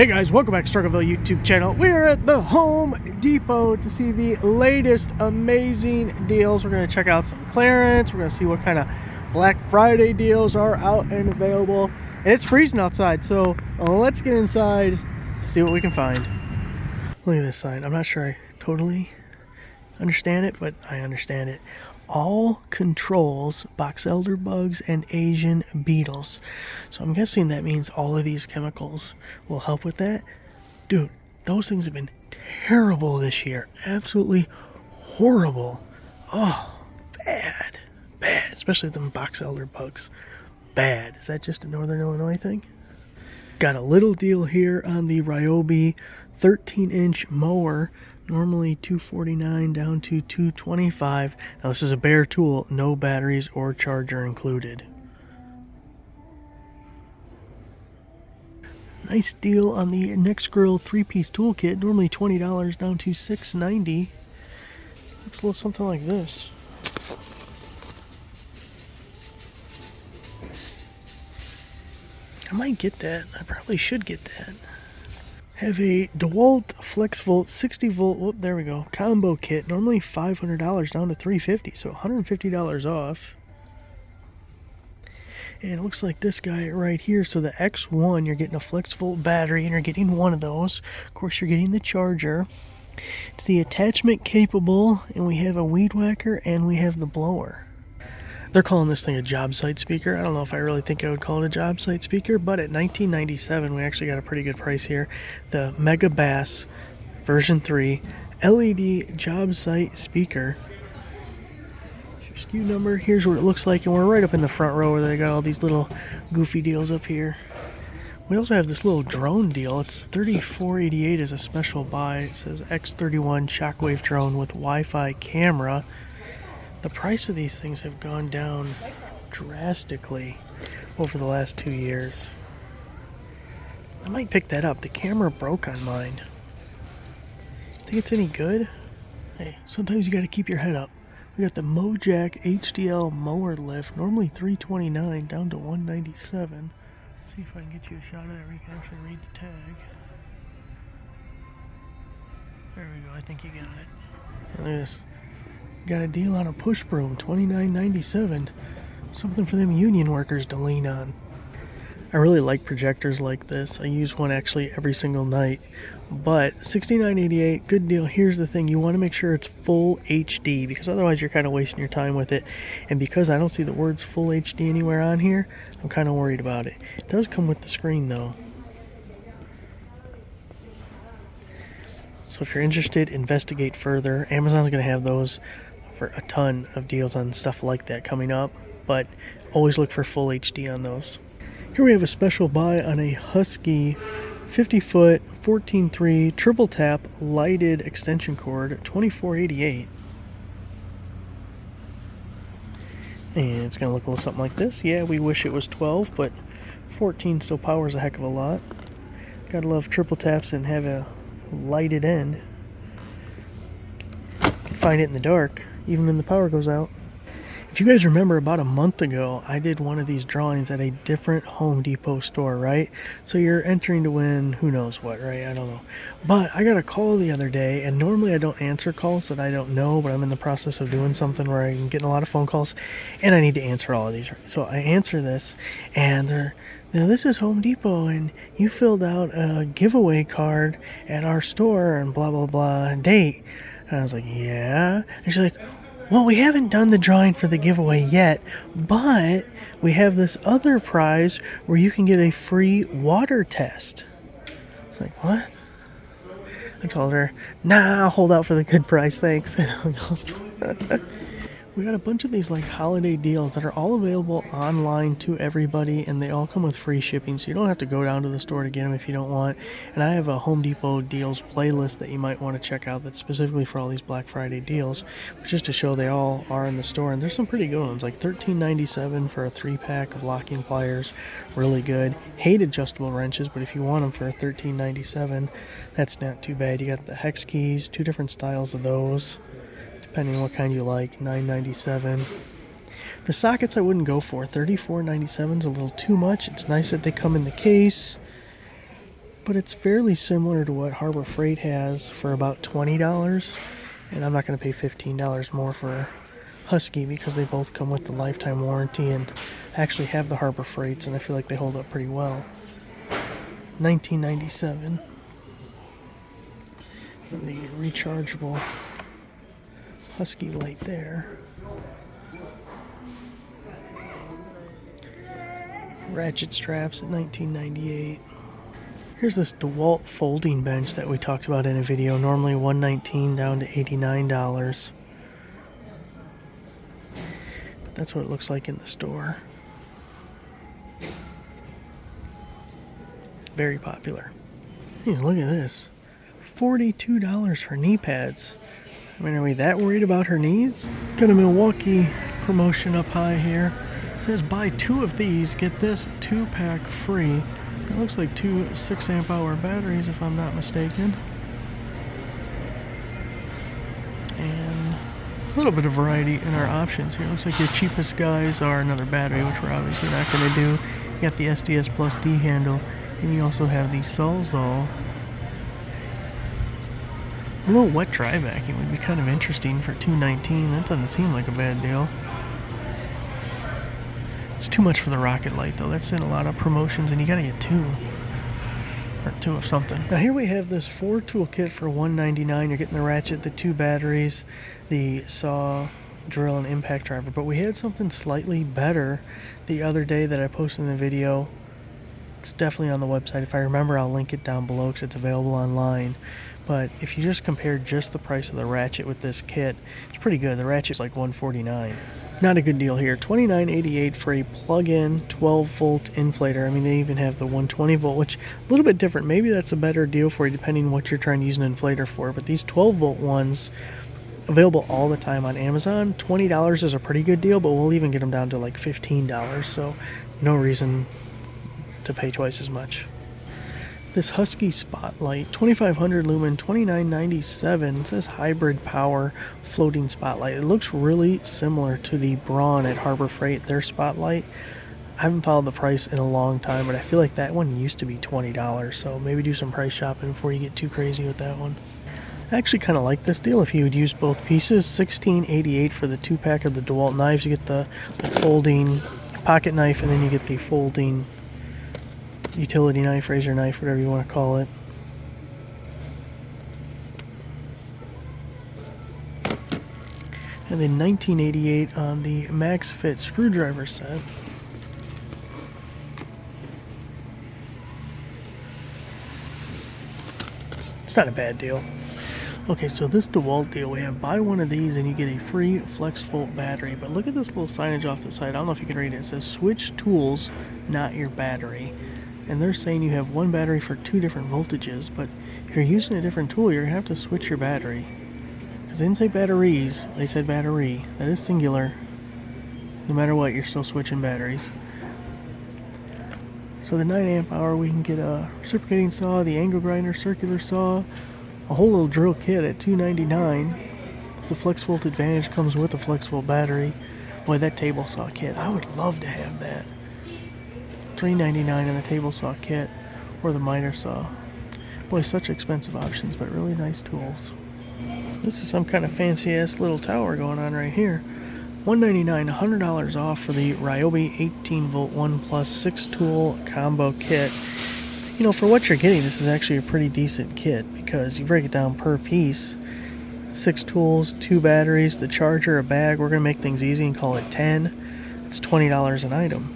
Hey guys, welcome back to Struggleville YouTube channel. We're at the Home Depot to see the latest amazing deals. We're going to check out some clearance. We're going to see what kind of Black Friday deals are out and available. And it's freezing outside, so let's get inside, see what we can find. Look at this sign. I'm not sure I totally understand it, but I understand it. All controls box elder bugs and Asian beetles. So I'm guessing that means all of these chemicals will help with that. Dude, those things have been terrible this year. Absolutely horrible. Oh, bad. Bad. Especially them box elder bugs. Bad. Is that just a Northern Illinois thing? Got a little deal here on the Ryobi 13-inch mower. Normally $249 down to $225. Now this is a bare tool, no batteries or charger included. Nice deal on the Next Grill 3-piece toolkit. Normally $20 down to $6.90. Looks a little something like this. I might get that. I probably should get that. Have a DeWalt FlexVolt 60 volt, whoop, there we go, combo kit. Normally $500 down to $350, so $150 off. And it looks like this guy right here. So the X1, you're getting a FlexVolt battery, and you're getting one of those. Of course, you're getting the charger. It's the attachment capable, and we have a weed whacker, and we have the blower. They're calling this thing a job site speaker. I don't know if I really think I would call it a job site speaker, but at $19.97, we actually got a pretty good price here. The Mega Bass version 3 LED job site speaker. Here's your SKU number. Here's what it looks like, and we're right up in the front row where they got all these little goofy deals up here. We also have this little drone deal. It's $34.88 as a special buy. It says X31 shockwave drone with Wi-Fi camera. The price of these things have gone down drastically over the last 2 years. I might pick that up. The camera broke on mine. Think it's any good? Hey, sometimes you got to keep your head up. We got the Mojack HDL mower lift, normally $329 down to $197. See if I can get you a shot of that where you can actually read the tag. There we go. I think you got it. Look at this. Got a deal on a push broom, $29.97. Something for them union workers to lean on. I really like projectors like this. I use one actually every single night. But $69.88, good deal. Here's the thing, you want to make sure it's full HD, because otherwise you're kind of wasting your time with it. And because I don't see the words full HD anywhere on here, I'm kind of worried about it. It does come with the screen though. So if you're interested, investigate further. Amazon's going to have those for a ton of deals on stuff like that coming up, but always look for full HD on those. Here we have a special buy on a Husky 50-foot 14.3 triple tap lighted extension cord, $24.88. And it's going to look a little something like this. Yeah, we wish it was 12, but 14 still powers a heck of a lot. Gotta love triple taps and have a lighted end. You can find it in the dark, even when the power goes out. If you guys remember, about a month ago, I did one of these drawings at a different Home Depot store, right? So you're entering to win who knows what, right? I don't know. But I got a call the other day, and normally I don't answer calls that I don't know, but I'm in the process of doing something where I'm getting a lot of phone calls, and I need to answer all of these. So I answer this, and they're, now, this is Home Depot, and you filled out a giveaway card at our store and blah, blah, blah, date. And I was like, yeah. And she's like, well, we haven't done the drawing for the giveaway yet, but we have this other prize where you can get a free water test. It's like, what? I told her, nah, I'll hold out for the good price, thanks. We got a bunch of these like holiday deals that are all available online to everybody, and they all come with free shipping, so you don't have to go down to the store to get them if you don't want. And I have a Home Depot deals playlist that you might want to check out that's specifically for all these Black Friday deals, just to show they all are in the store. And there's some pretty good ones, like $13.97 for a 3-pack of locking pliers, really good. Hate adjustable wrenches, but if you want them for $13.97, that's not too bad. You got the hex keys, 2 different styles of those, depending on what kind you like, $9.97. The sockets I wouldn't go for. $34.97 is a little too much. It's nice that they come in the case. but it's fairly similar to what Harbor Freight has for about $20. And I'm not going to pay $15 more for Husky because they both come with the lifetime warranty and actually have the Harbor Freights, and I feel like they hold up pretty well. 1997. And the rechargeable Husky light there. Ratchet straps at 1998. Here's this DeWalt folding bench that we talked about in a video. Normally $119 down to $89. But that's what it looks like in the store. Very popular. Hey, look at this. $42 for knee pads. I mean, are we that worried about her knees? Got a Milwaukee promotion up high here. It says buy 2 of these, get this 2-pack free. It looks like 2 6-amp-hour batteries, if I'm not mistaken. And a little bit of variety in our options here. It looks like your cheapest guys are another battery, which we're obviously not going to do. You got the SDS Plus D handle, and you also have the Sawzall. A little wet dry vacuum would be kind of interesting for $219. That doesn't seem like a bad deal. It's too much for the rocket light though. That's in a lot of promotions, and you gotta get 2. Or 2 of something. Now here we have this 4-tool kit for $199. You're getting the ratchet, the 2 batteries, the saw, drill, and impact driver. But we had something slightly better the other day that I posted in the video. It's definitely on the website. If I remember, I'll link it down below because it's available online. But if you just compare just the price of the ratchet with this kit, it's pretty good. The ratchet's like $149. Not a good deal here. $29.88 for a plug-in 12-volt inflator. I mean, they even have the 120-volt, which a little bit different. Maybe that's a better deal for you depending on what you're trying to use an inflator for. But these 12-volt ones, available all the time on Amazon. $20 is a pretty good deal, but we'll even get them down to like $15. So no reason to pay twice as much. This Husky Spotlight, 2500 lumen, $29.97. It says hybrid power floating spotlight. It looks really similar to the Braun at Harbor Freight, their spotlight. I haven't followed the price in a long time, but I feel like that one used to be $20, so maybe do some price shopping before you get too crazy with that one. I actually kind of like this deal if you would use both pieces. $16.88 for the 2-pack of the DeWalt knives. You get the folding pocket knife, and then you get the folding utility knife, razor knife, whatever you want to call it. And then $19.88 on the Max Fit screwdriver set. It's not a bad deal. Okay, so this DeWalt deal, we have buy one of these and you get a free flex volt battery. But look at this little signage off the side. I don't know if you can read it. It says switch tools, not your battery. And they're saying you have one battery for 2 different voltages, but if you're using a different tool, you're going to have to switch your battery. Because they didn't say batteries, they said battery. That is singular. No matter what, you're still switching batteries. So the 9-amp-hour, we can get a reciprocating saw, the angle grinder, circular saw, a whole little drill kit at $299. The Flex Volt Advantage comes with a Flex Volt battery. Boy, that table saw kit, I would love to have that. $3.99 in the table saw kit, or the miter saw. Boy, such expensive options, but really nice tools. This is some kind of fancy ass little tower going on right here. $199, $100 off for the Ryobi 18-volt 1 plus 6-tool combo kit. You know, for what you're getting, this is actually a pretty decent kit because you break it down per piece. 6 tools, 2 batteries, the charger, a bag. We're going to make things easy and call it 10. It's $20 an item.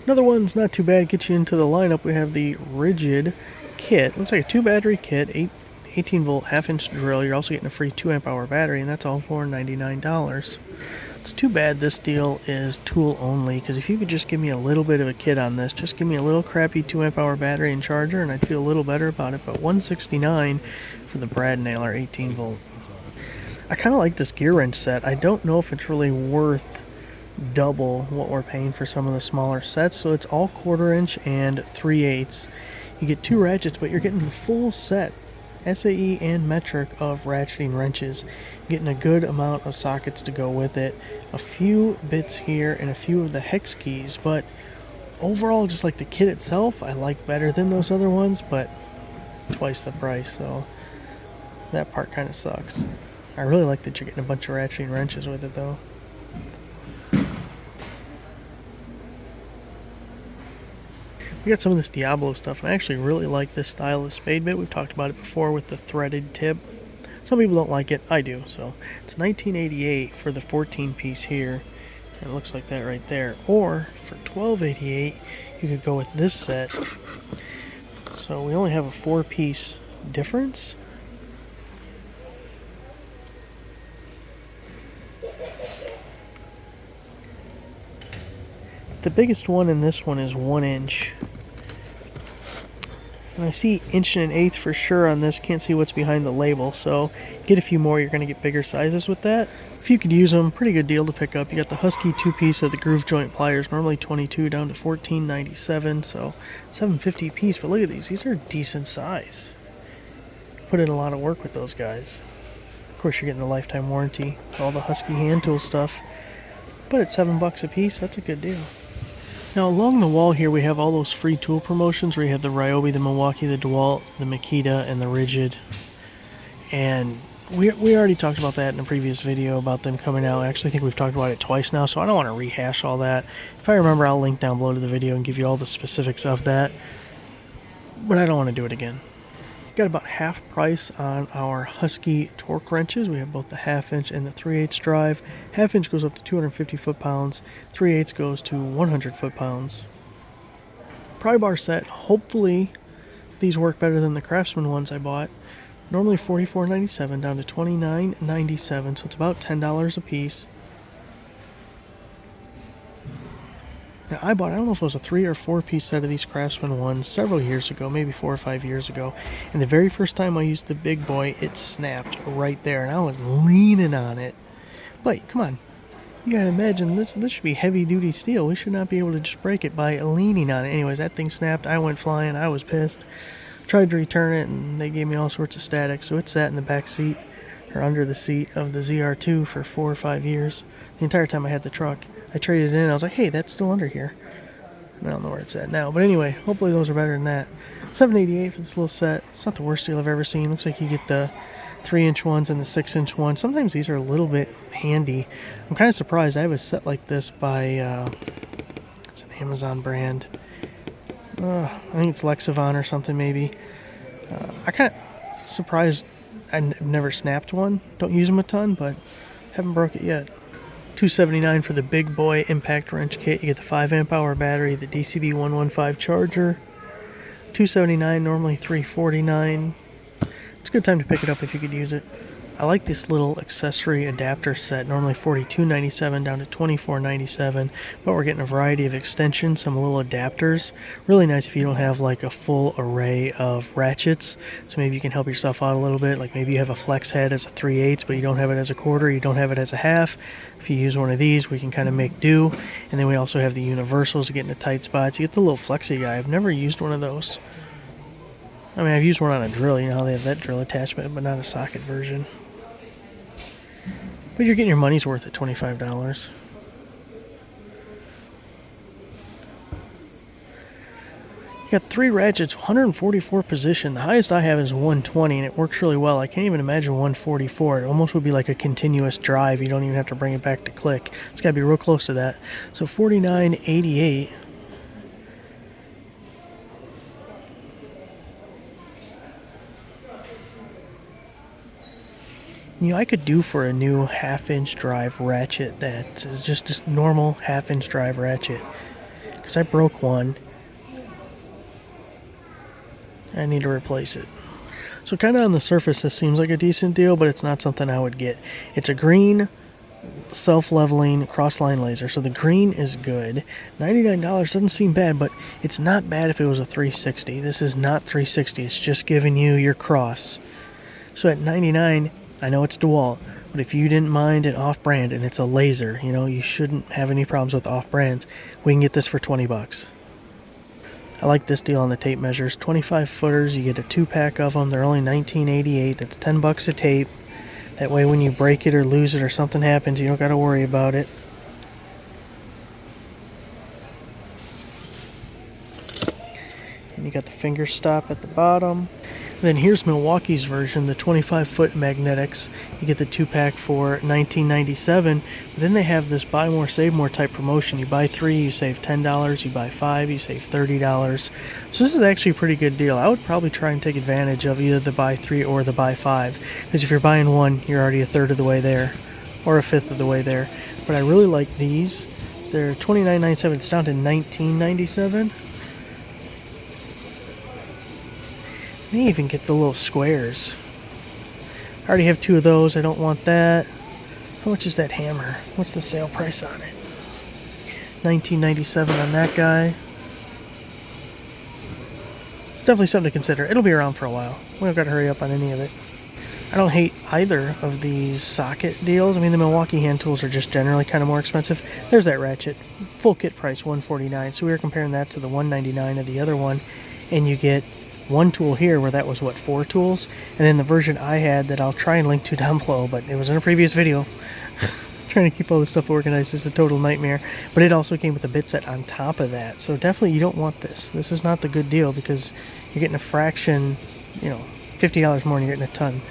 Another one's not too bad. Get you into the lineup. We have the Rigid kit. Looks like a 2-battery kit, 18-volt half-inch drill. You're also getting a free 2-amp-hour battery, and that's all for $99. It's too bad this deal is tool only, because if you could just give me a little bit of a kit on this, just give me a little crappy 2-amp-hour battery and charger, and I'd feel a little better about it. But $169 for the Brad Nailer 18-volt. I kind of like this gear wrench set. I don't know if it's really worth double what we're paying for some of the smaller sets. So it's all 1/4 inch and 3/8. You get 2 ratchets, but you're getting the full set, SAE and metric, of ratcheting wrenches. Getting a good amount of sockets to go with it, a few bits here and a few of the hex keys. But overall, just like the kit itself, I like better than those other ones. But twice the price, so that part kind of sucks. I really like that you're getting a bunch of ratcheting wrenches with it though. We got some of this Diablo stuff, and I actually really like this style of spade bit. We've talked about it before with the threaded tip. Some people don't like it, I do. So it's $19.88 for the 14 piece here. And it looks like that right there. Or for $12.88, you could go with this set. So we only have a 4 piece difference. The biggest one in this one is 1 inch. And I see 1.125" for sure on this. Can't see what's behind the label, so get a few more, you're going to get bigger sizes with that. If you could use them, pretty good deal to pick up. You got the Husky 2-piece of the groove joint pliers, normally $22 down to $14.97, so $7.50 a piece. But look at these are decent size. Put in a lot of work with those guys. Of course, you're getting the lifetime warranty, all the Husky hand tool stuff. But at $7 a piece, that's a good deal. Now along the wall here we have all those free tool promotions where you have the Ryobi, the Milwaukee, the DeWalt, the Makita, and the Rigid. And we already talked about that in a previous video about them coming out. I actually think we've talked about it twice now, so I don't want to rehash all that. If I remember, I'll link down below to the video and give you all the specifics of that. But I don't want to do it again. Got about half price on our Husky torque wrenches. We have both the 1/2 inch and the 3/8 drive. 1/2 inch goes up to 250 foot-pounds. 3/8 goes to 100 foot-pounds. Pry bar set. Hopefully these work better than the Craftsman ones I bought. Normally $44.97 down to $29.97, so it's about $10 a piece. Now I don't know if it was a 3 or 4 piece set of these Craftsman ones several years ago, maybe 4 or 5 years ago. And the very first time I used the big boy, it snapped right there, and I was leaning on it. But come on, you gotta imagine this should be heavy duty steel. We should not be able to just break it by leaning on it. Anyways, that thing snapped. I went flying. I was pissed. Tried to return it, and they gave me all sorts of static. So it sat in the back seat or under the seat of the ZR2 for 4 or 5 years. The entire time I had the truck. I traded it in. I was like, hey, that's still under here. I don't know where it's at now. But anyway, hopefully those are better than that. $7.88 for this little set. It's not the worst deal I've ever seen. Looks like you get the 3-inch ones and the 6-inch ones. Sometimes these are a little bit handy. I'm kind of surprised. I have a set like this by, it's an Amazon brand. I think it's Lexivon or something maybe. I kind of surprised I've never snapped one. Don't use them a ton, but haven't broke it yet. $279 for the big boy impact wrench kit. You get the 5 amp hour battery, the DCB 115 charger. $279, normally $349. It's a good time to pick it up if you could use it. I like this little accessory adapter set, normally $42.97 down to $24.97, but we're getting a variety of extensions, some little adapters. Really nice if you don't have like a full array of ratchets, so maybe you can help yourself out a little bit. Like maybe you have a flex head as a 3/8, but you don't have it as a quarter, you don't have it as a half. If you use one of these, we can kind of make do. And then we also have the universals to get into tight spots. You get the little flexi guy. I've never used one of those. I mean, I've used one on a drill, you know how they have that drill attachment, but not a socket version. But you're getting your money's worth at $25. You got 3 ratchets, 144 position. The highest I have is 120, and it works really well. I can't even imagine 144. It almost would be like a continuous drive. You don't even have to bring it back to click. It's got to be real close to that. So $49.88. You know, I could do for a new 1/2 inch drive ratchet that is just normal 1/2 inch drive ratchet. Because I broke one. I need to replace it. So kind of on the surface, this seems like a decent deal, but it's not something I would get. It's a green self-leveling cross-line laser, so the green is good. $99 doesn't seem bad, but it's not bad if it was a 360. This is not 360. It's just giving you your cross. So at $99, I know it's DeWalt, but if you didn't mind an off-brand and it's a laser, you know, you shouldn't have any problems with off-brands. We can get this for $20. I like this deal on the tape measures. 25 footers, you get a 2-pack of them. They're only $19.88. That's $10 a tape. That way when you break it or lose it or something happens, you don't got to worry about it. And you got the finger stop at the bottom. Then here's Milwaukee's version, the 25-foot magnetics. You get the 2-pack for $19.97. Then they have this buy more, save more type promotion. You buy 3, you save $10. You buy 5, you save $30. So this is actually a pretty good deal. I would probably try and take advantage of either the buy 3 or the buy 5. Because if you're buying 1, you're already a third of the way there. Or a fifth of the way there. But I really like these. They're $29.97. It's down to $19.97. May even get the little squares. I already have 2 of those. I don't want that. How much is that hammer? What's the sale price on it? $19.97 on that guy. It's definitely something to consider. It'll be around for a while. We don't got to hurry up on any of it. I don't hate either of these socket deals. I mean, the Milwaukee hand tools are just generally kind of more expensive. There's that ratchet. Full kit price, $149. So we were comparing that to the $199 of the other one. And you get 1 tool here where that was, what, 4 tools? And then the version I had that I'll try and link to down below, but it was in a previous video. Trying to keep all this stuff organized is a total nightmare. But it also came with a bit set on top of that. So definitely you don't want this. This is not the good deal because you're getting a fraction, $50 more and you're getting a ton.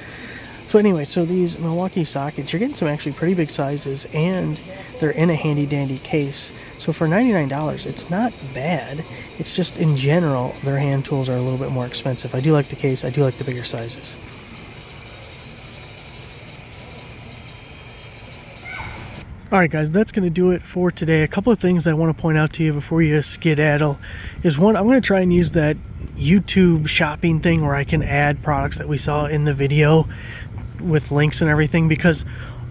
So anyway, so these Milwaukee sockets, you're getting some actually pretty big sizes, and they're in a handy-dandy case. So for $99, it's not bad. It's just, in general, their hand tools are a little bit more expensive. I do like the case. I do like the bigger sizes. Alright guys, that's going to do it for today. A couple of things I want to point out to you before you skedaddle is, one, I'm going to try and use that YouTube shopping thing where I can add products that we saw in the video with links and everything, because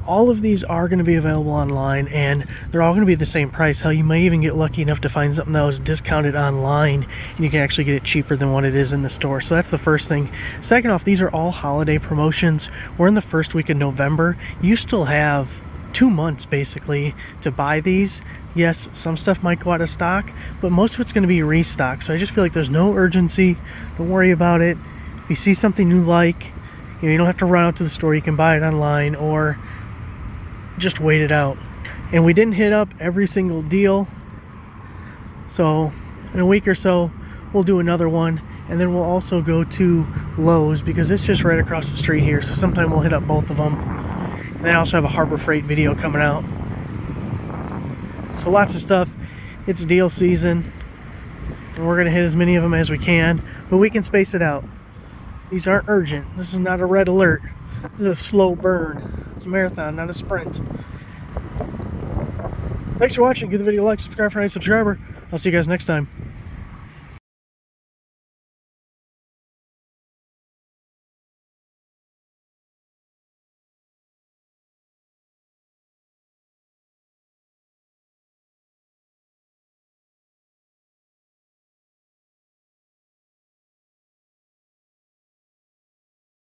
all of these are going to be available online and they're all going to be the same price. Hell, you may even get lucky enough to find something that was discounted online and you can actually get it cheaper than what it is in the store. So that's the first thing. Second off, these are all holiday promotions. We're in the first week of November. You still have 2 months basically to buy these. Yes, some stuff might go out of stock, but most of it's going to be restock. So I just feel like there's no urgency. Don't worry about it. If you see something you like, you don't have to run out to the store. You can buy it online or just wait it out. And we didn't hit up every single deal, so in a week or so we'll do another one, and then we'll also go to Lowe's because it's just right across the street here, so sometime we'll hit up both of them. And then I also have a Harbor Freight video coming out. So lots of stuff. It's deal season, and we're gonna hit as many of them as we can, but we can space it out. These aren't urgent. This is not a red alert. This is a slow burn. It's a marathon, not a sprint. Thanks for watching. Give the video a like, subscribe for any subscriber. I'll see you guys next time.